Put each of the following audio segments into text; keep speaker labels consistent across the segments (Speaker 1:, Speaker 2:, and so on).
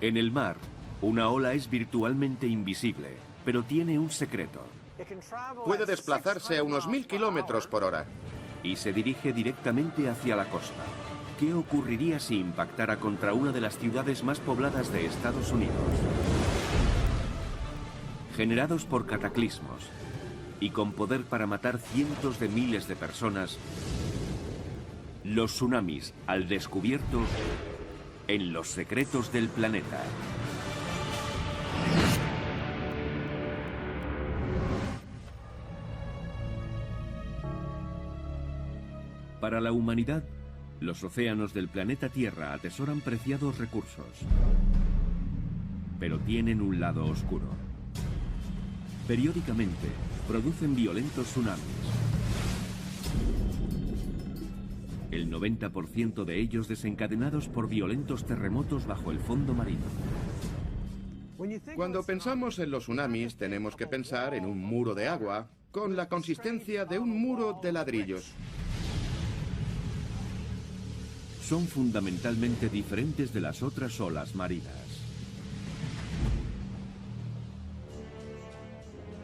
Speaker 1: En el mar, una ola es virtualmente invisible, pero tiene un secreto.
Speaker 2: Puede desplazarse a unos 1000 kilómetros por hora.
Speaker 1: Y se dirige directamente hacia la costa. ¿Qué ocurriría si impactara contra una de las ciudades más pobladas de Estados Unidos? Generados por cataclismos y con poder para matar cientos de miles de personas, los tsunamis al descubierto en los secretos del planeta. Para la humanidad, los océanos del planeta Tierra atesoran preciados recursos, pero tienen un lado oscuro. Periódicamente, producen violentos tsunamis. El 90% de ellos desencadenados por violentos terremotos bajo el fondo marino.
Speaker 2: Cuando pensamos en los tsunamis, tenemos que pensar en un muro de agua con la consistencia de un muro de ladrillos.
Speaker 1: Son fundamentalmente diferentes de las otras olas marinas.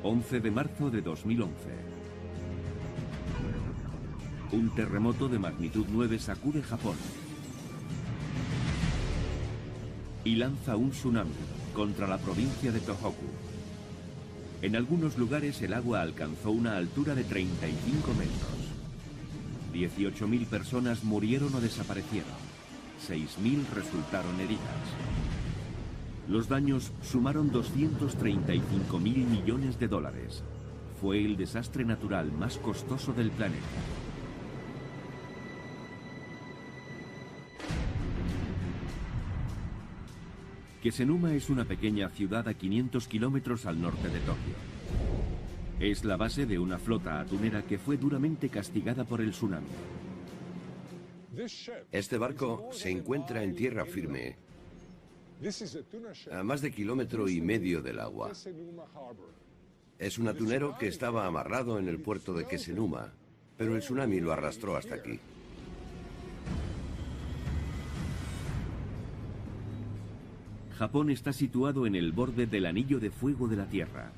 Speaker 1: 11 de marzo de 2011. Un terremoto de magnitud 9 sacude Japón y lanza un tsunami contra la provincia de Tohoku. En algunos lugares el agua alcanzó una altura de 35 metros. 18.000 personas murieron o desaparecieron. 6.000 resultaron heridas. Los daños sumaron 235.000 millones de dólares. Fue el desastre natural más costoso del planeta. Kesenuma es una pequeña ciudad a 500 kilómetros al norte de Tokio. Es la base de una flota atunera que fue duramente castigada por el tsunami.
Speaker 3: Este barco se encuentra en tierra firme, a más de 1,5 kilómetros del agua. Es un atunero que estaba amarrado en el puerto de Kesenuma, pero el tsunami lo arrastró hasta aquí.
Speaker 1: Japón está situado en el borde del anillo de fuego de la Tierra,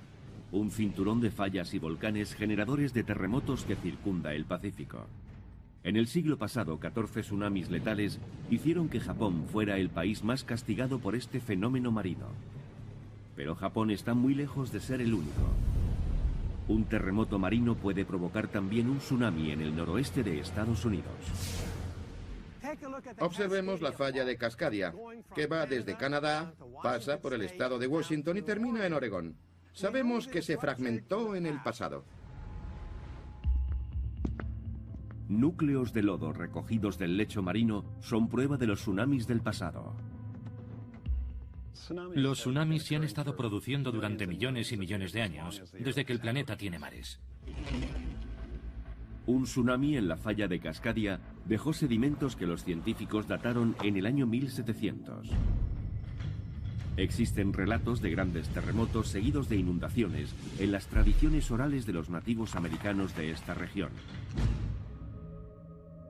Speaker 1: un cinturón de fallas y volcanes generadores de terremotos que circunda el Pacífico. En el siglo pasado, 14 tsunamis letales hicieron que Japón fuera el país más castigado por este fenómeno marino. Pero Japón está muy lejos de ser el único. Un terremoto marino puede provocar también un tsunami en el noroeste de Estados Unidos.
Speaker 2: Observemos la falla de Cascadia, que va desde Canadá, pasa por el estado de Washington y termina en Oregón. Sabemos que se fragmentó en el pasado.
Speaker 1: Núcleos de lodo recogidos del lecho marino son prueba de los tsunamis del pasado.
Speaker 4: Los tsunamis se han estado produciendo durante millones y millones de años, desde que el planeta tiene mares.
Speaker 1: Un tsunami en la falla de Cascadia dejó sedimentos que los científicos dataron en el año 1700. Existen relatos de grandes terremotos seguidos de inundaciones en las tradiciones orales de los nativos americanos de esta región.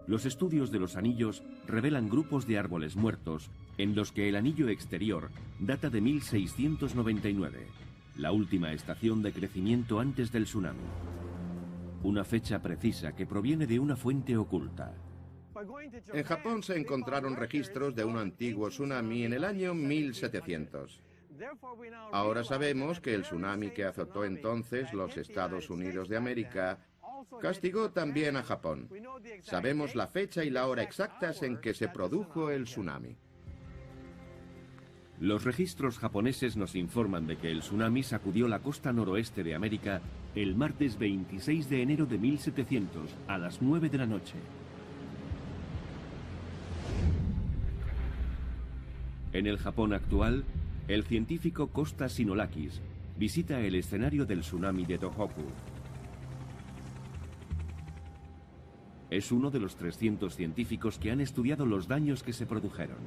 Speaker 1: Los estudios de los anillos revelan grupos de árboles muertos en los que el anillo exterior data de 1699, la última estación de crecimiento antes del tsunami. Una fecha precisa que proviene de una fuente oculta.
Speaker 2: En Japón se encontraron registros de un antiguo tsunami en el año 1700. Ahora sabemos que el tsunami que azotó entonces los Estados Unidos de América castigó también a Japón. Sabemos la fecha y la hora exactas en que se produjo el tsunami.
Speaker 1: Los registros japoneses nos informan de que el tsunami sacudió la costa noroeste de América el martes 26 de enero de 1700 a las 9 de la noche. En el Japón actual, el científico Costa Sinolakis visita el escenario del tsunami de Tohoku. Es uno de los 300 científicos que han estudiado los daños que se produjeron.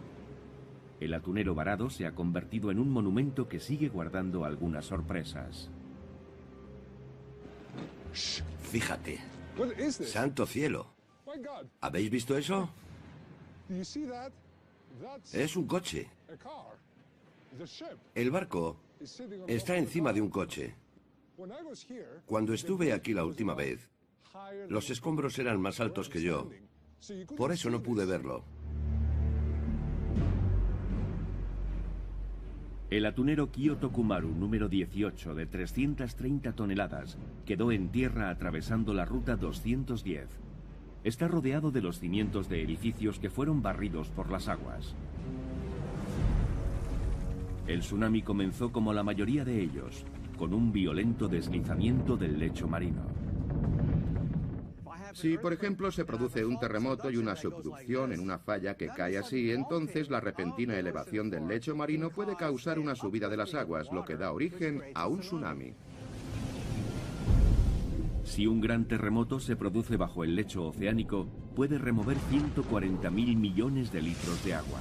Speaker 1: El atunero varado se ha convertido en un monumento que sigue guardando algunas sorpresas.
Speaker 3: Fíjate. ¡Santo cielo! ¿Habéis visto eso? Es un coche. El barco está encima de un coche. Cuando estuve aquí la última vez, los escombros eran más altos que yo. Por eso no pude verlo.
Speaker 1: El atunero Kyoto Kumaru número 18 de 330 toneladas quedó en tierra atravesando la ruta 210. Está rodeado de los cimientos de edificios que fueron barridos por las aguas. El tsunami comenzó como la mayoría de ellos, con un violento deslizamiento del lecho marino.
Speaker 2: Si, por ejemplo, se produce un terremoto y una subducción en una falla que cae así, entonces la repentina elevación del lecho marino puede causar una subida de las aguas, lo que da origen a un tsunami.
Speaker 1: Si un gran terremoto se produce bajo el lecho oceánico, puede remover 140.000 millones de litros de agua.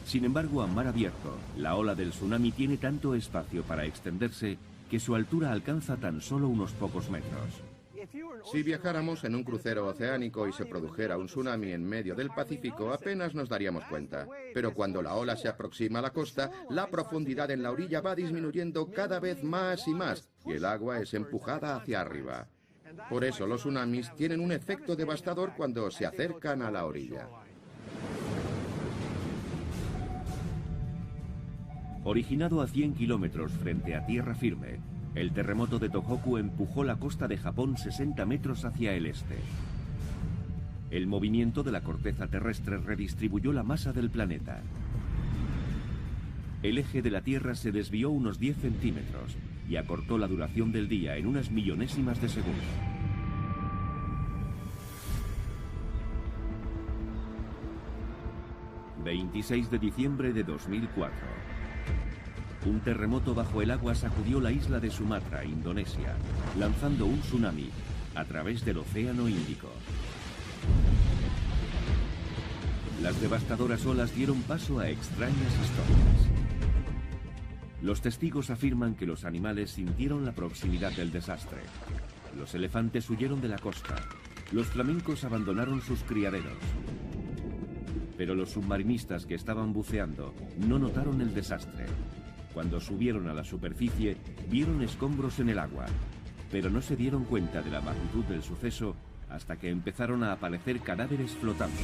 Speaker 1: Sin embargo, a mar abierto, la ola del tsunami tiene tanto espacio para extenderse que su altura alcanza tan solo unos pocos metros.
Speaker 2: Si viajáramos en un crucero oceánico y se produjera un tsunami en medio del Pacífico, apenas nos daríamos cuenta. Pero cuando la ola se aproxima a la costa, la profundidad en la orilla va disminuyendo cada vez más y más, y el agua es empujada hacia arriba. Por eso los tsunamis tienen un efecto devastador cuando se acercan a la orilla.
Speaker 1: Originado a 100 kilómetros frente a tierra firme, el terremoto de Tohoku empujó la costa de Japón 60 metros hacia el este. El movimiento de la corteza terrestre redistribuyó la masa del planeta. El eje de la Tierra se desvió unos 10 centímetros y acortó la duración del día en unas millonésimas de segundo. ...26 de diciembre de 2004... Un terremoto bajo el agua sacudió la isla de Sumatra, Indonesia, lanzando un tsunami a través del Océano Índico. Las devastadoras olas dieron paso a extrañas historias. Los testigos afirman que los animales sintieron la proximidad del desastre. Los elefantes huyeron de la costa. Los flamencos abandonaron sus criaderos. Pero los submarinistas que estaban buceando no notaron el desastre. Cuando subieron a la superficie, vieron escombros en el agua, pero no se dieron cuenta de la magnitud del suceso hasta que empezaron a aparecer cadáveres flotando.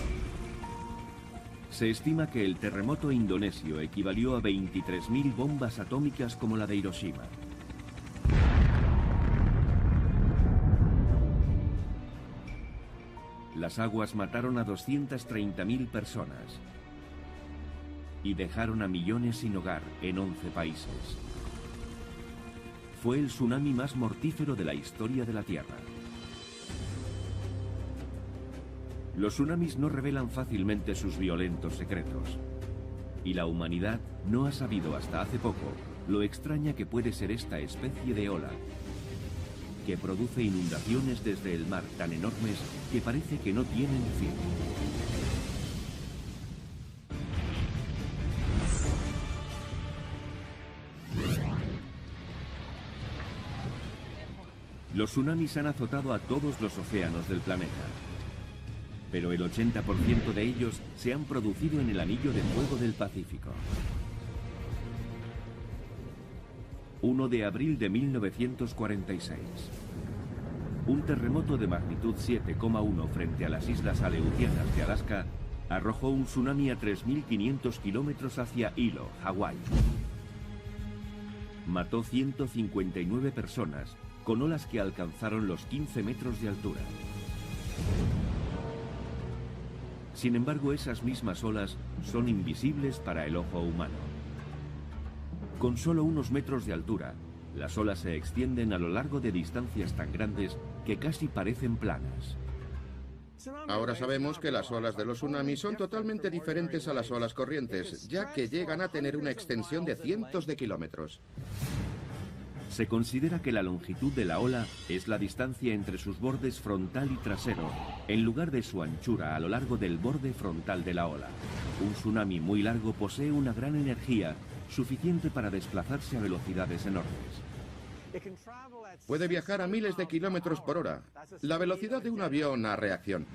Speaker 1: Se estima que el terremoto indonesio equivalió a 23.000 bombas atómicas como la de Hiroshima. Las aguas mataron a 230.000 personas y dejaron a millones sin hogar en 11 países. Fue el tsunami más mortífero de la historia de la Tierra. Los tsunamis no revelan fácilmente sus violentos secretos, y la humanidad no ha sabido hasta hace poco lo extraña que puede ser esta especie de ola, que produce inundaciones desde el mar tan enormes que parece que no tienen fin. Los tsunamis han azotado a todos los océanos del planeta, pero el 80% de ellos se han producido en el anillo de fuego del Pacífico. 1 de abril de 1946. Un terremoto de magnitud 7,1 frente a las islas Aleutianas de Alaska arrojó un tsunami a 3.500 kilómetros hacia Hilo, Hawái. Mató 159 personas, con olas que alcanzaron los 15 metros de altura. Sin embargo, esas mismas olas son invisibles para el ojo humano. Con solo unos metros de altura, las olas se extienden a lo largo de distancias tan grandes que casi parecen planas.
Speaker 2: Ahora sabemos que las olas de los tsunamis son totalmente diferentes a las olas corrientes, ya que llegan a tener una extensión de cientos de kilómetros.
Speaker 1: Se considera que la longitud de la ola es la distancia entre sus bordes frontal y trasero, en lugar de su anchura a lo largo del borde frontal de la ola. Un tsunami muy largo posee una gran energía, suficiente para desplazarse a velocidades enormes.
Speaker 2: Puede viajar a miles de kilómetros por hora, la velocidad de un avión a reacción.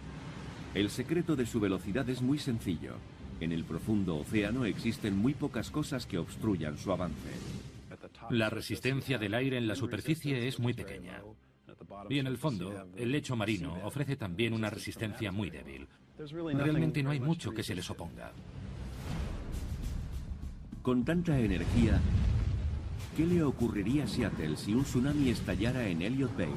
Speaker 1: El secreto de su velocidad es muy sencillo. En el profundo océano existen muy pocas cosas que obstruyan su avance.
Speaker 4: La resistencia del aire en la superficie es muy pequeña. Y en el fondo, el lecho marino ofrece también una resistencia muy débil. Realmente no hay mucho que se les oponga.
Speaker 1: Con tanta energía, ¿qué le ocurriría a Seattle si un tsunami estallara en Elliott Bay?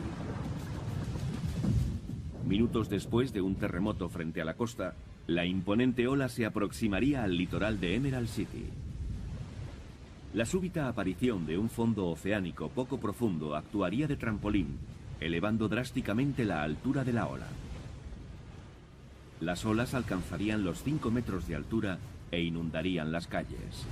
Speaker 1: Minutos después de un terremoto frente a la costa, la imponente ola se aproximaría al litoral de Emerald City. La súbita aparición de un fondo oceánico poco profundo actuaría de trampolín, elevando drásticamente la altura de la ola. Las olas alcanzarían los 5 metros de altura e inundarían las calles.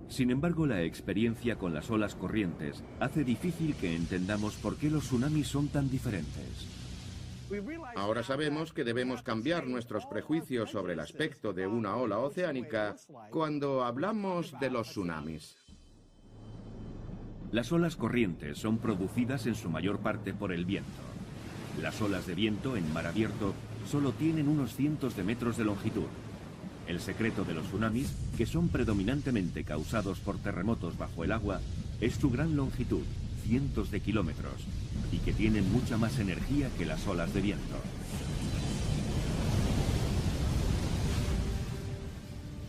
Speaker 1: Sin embargo, la experiencia con las olas corrientes hace difícil que entendamos por qué los tsunamis son tan diferentes.
Speaker 2: Ahora sabemos que debemos cambiar nuestros prejuicios sobre el aspecto de una ola oceánica cuando hablamos de los tsunamis.
Speaker 1: Las olas corrientes son producidas en su mayor parte por el viento. Las olas de viento en mar abierto solo tienen unos cientos de metros de longitud. El secreto de los tsunamis, que son predominantemente causados por terremotos bajo el agua, es su gran longitud, cientos de kilómetros, y que tienen mucha más energía que las olas de viento.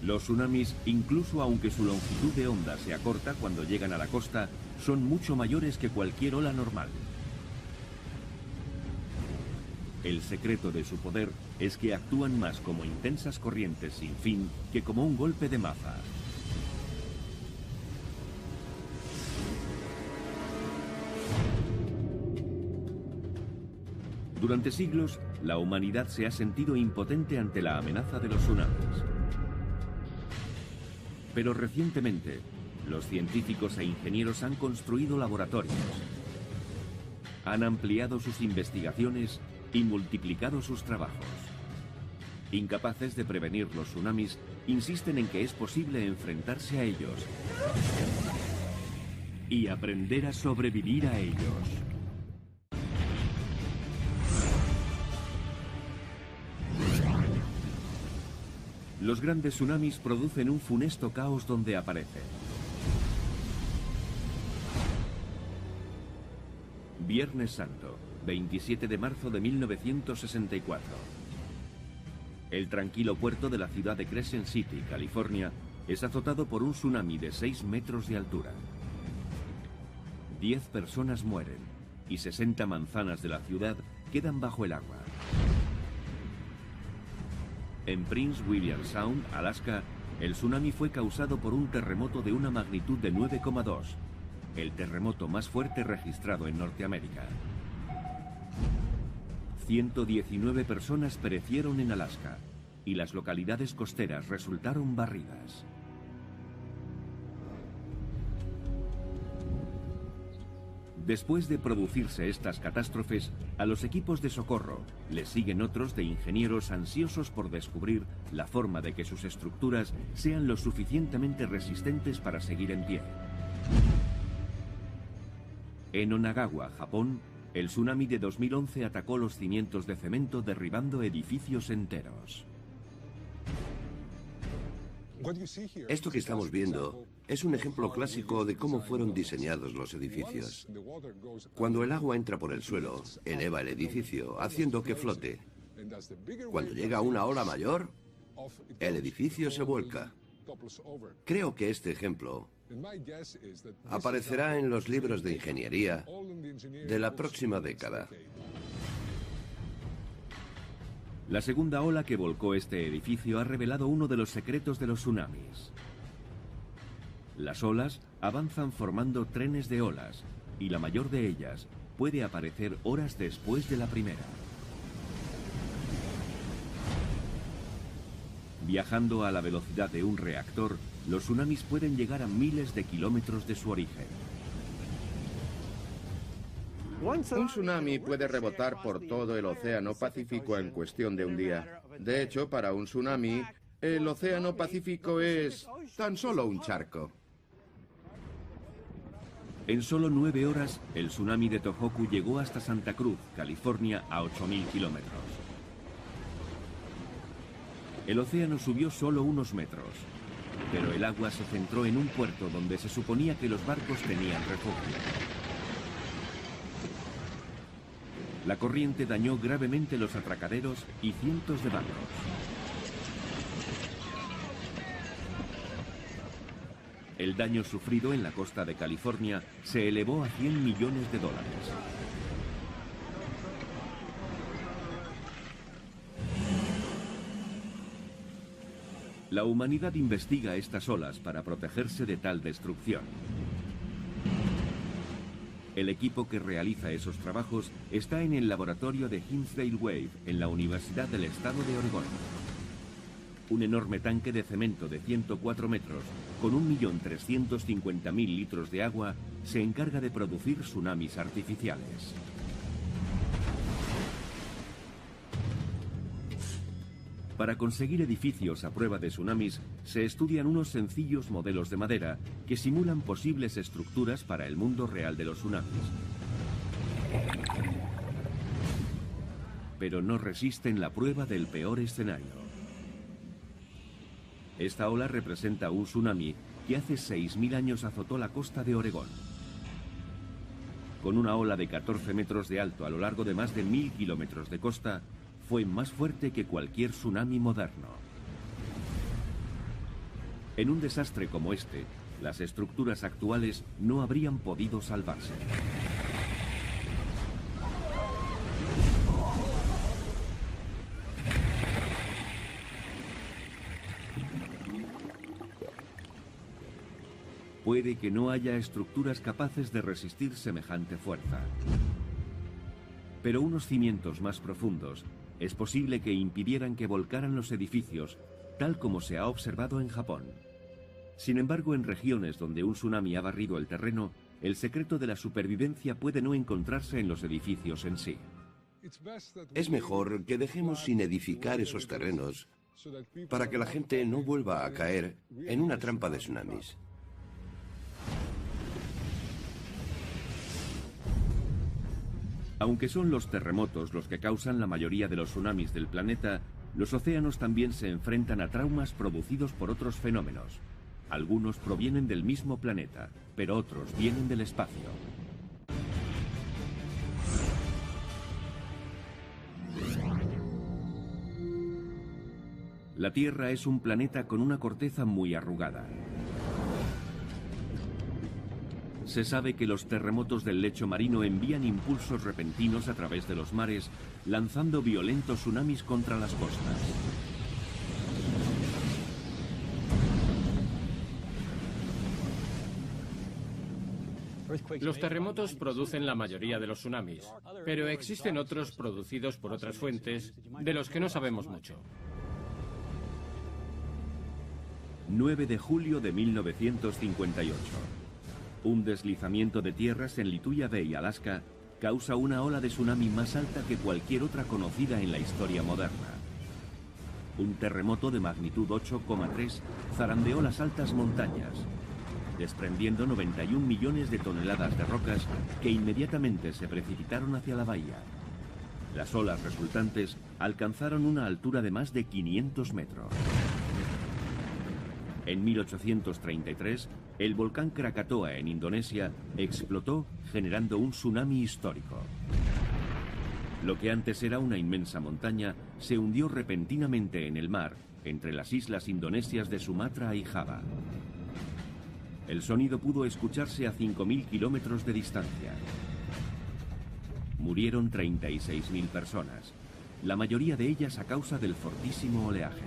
Speaker 1: Los tsunamis, incluso aunque su longitud de onda sea corta cuando llegan a la costa, son mucho mayores que cualquier ola normal. El secreto de su poder es que actúan más como intensas corrientes sin fin que como un golpe de maza. Durante siglos, la humanidad se ha sentido impotente ante la amenaza de los tsunamis. Pero recientemente, los científicos e ingenieros han construido laboratorios, han ampliado sus investigaciones y multiplicado sus trabajos. Incapaces de prevenir los tsunamis, insisten en que es posible enfrentarse a ellos y aprender a sobrevivir a ellos. Los grandes tsunamis producen un funesto caos donde aparece. Viernes Santo, 27 de marzo de 1964. El tranquilo puerto de la ciudad de Crescent City, California, es azotado por un tsunami de 6 metros de altura. 10 personas mueren y 60 manzanas de la ciudad quedan bajo el agua. En Prince William Sound, Alaska, el tsunami fue causado por un terremoto de una magnitud de 9,2, el terremoto más fuerte registrado en Norteamérica. 119 personas perecieron en Alaska y las localidades costeras resultaron barridas. Después de producirse estas catástrofes, a los equipos de socorro les siguen otros de ingenieros ansiosos por descubrir la forma de que sus estructuras sean lo suficientemente resistentes para seguir en pie. En Onagawa, Japón, el tsunami de 2011 atacó los cimientos de cemento derribando edificios enteros.
Speaker 3: Esto que estamos viendo es un ejemplo clásico de cómo fueron diseñados los edificios. Cuando el agua entra por el suelo, eleva el edificio, haciendo que flote. Cuando llega una ola mayor, el edificio se vuelca. Creo que este ejemplo aparecerá en los libros de ingeniería de la próxima década.
Speaker 1: La segunda ola que volcó este edificio ha revelado uno de los secretos de los tsunamis. Las olas avanzan formando trenes de olas, y la mayor de ellas puede aparecer horas después de la primera. Viajando a la velocidad de un reactor, los tsunamis pueden llegar a miles de kilómetros de su origen.
Speaker 2: Un tsunami puede rebotar por todo el Océano Pacífico en cuestión de un día. De hecho, para un tsunami, el Océano Pacífico es tan solo un charco.
Speaker 1: En solo 9 horas, el tsunami de Tohoku llegó hasta Santa Cruz, California, a 8.000 kilómetros. El océano subió solo unos metros, pero el agua se centró en un puerto donde se suponía que los barcos tenían refugio. La corriente dañó gravemente los atracaderos y cientos de barcos. El daño sufrido en la costa de California se elevó a $100 millones. La humanidad investiga estas olas para protegerse de tal destrucción. El equipo que realiza esos trabajos está en el laboratorio de Hinsdale Wave, en la Universidad del Estado de Oregón. Un enorme tanque de cemento de 104 metros, con 1.350.000 litros de agua, se encarga de producir tsunamis artificiales. Para conseguir edificios a prueba de tsunamis, se estudian unos sencillos modelos de madera que simulan posibles estructuras para el mundo real de los tsunamis. Pero no resisten la prueba del peor escenario. Esta ola representa un tsunami que hace 6.000 años azotó la costa de Oregón. Con una ola de 14 metros de alto a lo largo de más de 1.000 kilómetros de costa, fue más fuerte que cualquier tsunami moderno. En un desastre como este, las estructuras actuales no habrían podido salvarse. Puede que no haya estructuras capaces de resistir semejante fuerza. Pero unos cimientos más profundos es posible que impidieran que volcaran los edificios, tal como se ha observado en Japón. Sin embargo, en regiones donde un tsunami ha barrido el terreno, el secreto de la supervivencia puede no encontrarse en los edificios en sí.
Speaker 3: Es mejor que dejemos sin edificar esos terrenos para que la gente no vuelva a caer en una trampa de tsunamis.
Speaker 1: Aunque son los terremotos los que causan la mayoría de los tsunamis del planeta, los océanos también se enfrentan a traumas producidos por otros fenómenos. Algunos provienen del mismo planeta, pero otros vienen del espacio. La Tierra es un planeta con una corteza muy arrugada. Se sabe que los terremotos del lecho marino envían impulsos repentinos a través de los mares, lanzando violentos tsunamis contra las costas.
Speaker 5: Los terremotos producen la mayoría de los tsunamis, pero existen otros producidos por otras fuentes de los que no sabemos mucho.
Speaker 1: 9 de julio de 1958. Un deslizamiento de tierras en Lituya Bay, Alaska, causa una ola de tsunami más alta que cualquier otra conocida en la historia moderna. Un terremoto de magnitud 8,3 zarandeó las altas montañas, desprendiendo 91 millones de toneladas de rocas que inmediatamente se precipitaron hacia la bahía. Las olas resultantes alcanzaron una altura de más de 500 metros. En 1833, el volcán Krakatoa en Indonesia explotó, generando un tsunami histórico. Lo que antes era una inmensa montaña se hundió repentinamente en el mar, entre las islas indonesias de Sumatra y Java. El sonido pudo escucharse a 5.000 kilómetros de distancia. Murieron 36.000 personas, la mayoría de ellas a causa del fortísimo oleaje.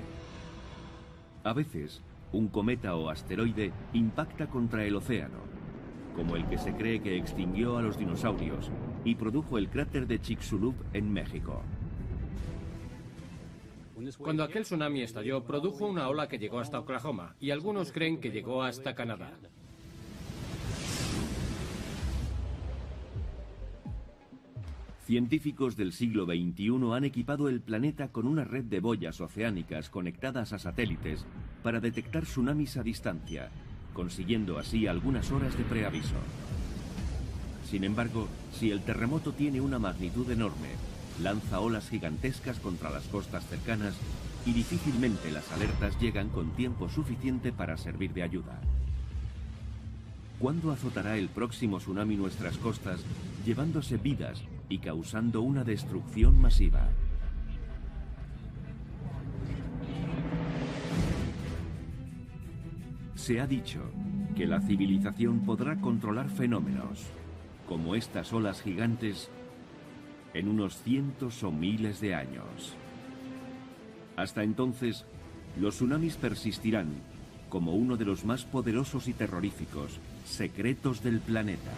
Speaker 1: A veces, un cometa o asteroide impacta contra el océano, como el que se cree que extinguió a los dinosaurios y produjo el cráter de Chicxulub en México.
Speaker 5: Cuando aquel tsunami estalló, produjo una ola que llegó hasta Oklahoma, y algunos creen que llegó hasta Canadá.
Speaker 1: Científicos del siglo XXI han equipado el planeta con una red de boyas oceánicas conectadas a satélites para detectar tsunamis a distancia, consiguiendo así algunas horas de preaviso. Sin embargo, si el terremoto tiene una magnitud enorme, lanza olas gigantescas contra las costas cercanas y difícilmente las alertas llegan con tiempo suficiente para servir de ayuda. ¿Cuándo azotará el próximo tsunami nuestras costas, llevándose vidas y causando una destrucción masiva? Se ha dicho que la civilización podrá controlar fenómenos, como estas olas gigantes, en unos cientos o miles de años. Hasta entonces, los tsunamis persistirán como uno de los más poderosos y terroríficos secretos del planeta.